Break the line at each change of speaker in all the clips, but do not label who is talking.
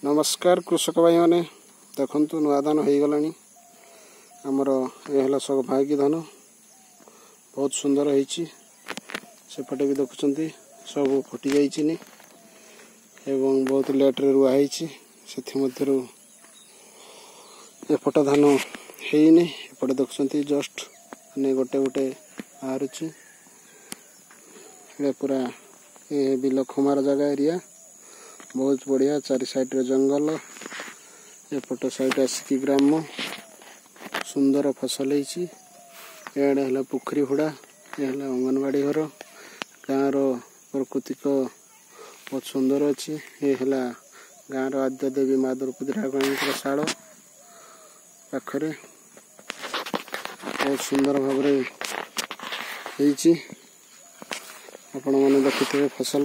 नमस्कार कृषक भाई मैंने देखु नुआ धान हो गलानी आमर ये सौभाग्य धान बहुत सुंदर होपटे भी देखुं सब फुटी जाइए एवं बहुत लेट्रे रुआई एपट धान होनी एपटे देखुं जस्ट ने गोटे गोटे बाहर पूरा ये बिल खमार जगह एरिया बहुत बढ़िया चारि साइड रे जंगल एपट साइड आसिकी ग्राम सुंदर फसल है पोखरी हुड़ा ये अंगनवाड़ी घर गाँव प्राकृतिक बहुत सुंदर अच्छी ये गाँव आद्य देवी माँ द्रौपदी ठाकुर शाल पाखरे बहुत सुंदर भाव आपण मैंने देखुए फसल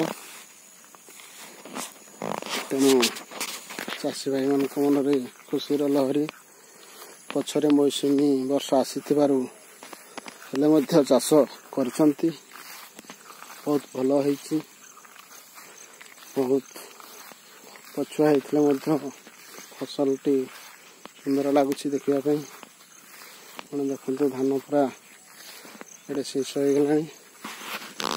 तेणु चाषी भाई मान मन खुशी लहरी पछरे मौसुमी वर्ष आसी चाष कर बहुत भल बहुत पछुआ होते फसल टी सुंदर लगुच देखापी देखते धान पूरा ये शीर्ष हो गला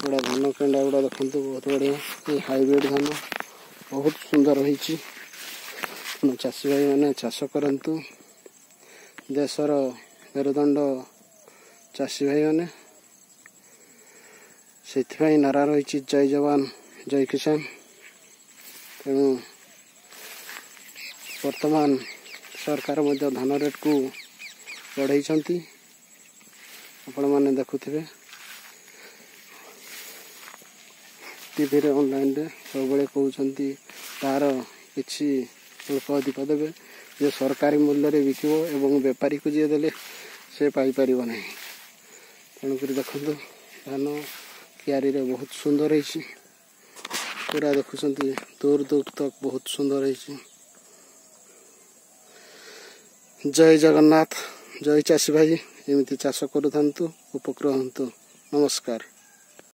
गुड़ा धान केंडा गुड़ा देखते बहुत बढ़िया ये हाइब्रिड धान बहुत सुंदर होती चाषी भाई मैंने चाष करंतु देशर मेरुदंड चाषी भाई मैंने से नारा रही जय जवान जय किसान तेणु वर्तमान सरकार धान रेट को बढ़ाई आपण मैंने देखुए टीवी रे ऑनलाइन रे सब कहते तार किसी शुल्क अधिक देवे जे सरकारी मूल्य रे बिकिबो एवं व्यापारी को जी देले से पाई परिबो नहीं तेणुक देखु धान क्यारी रे बहुत सुंदर है पूरा देखुं दूर दूर तक बहुत सुंदर है। जय जगन्नाथ जय चाषी भाई एमती चाष करूँ उपकृत हूँ नमस्कार।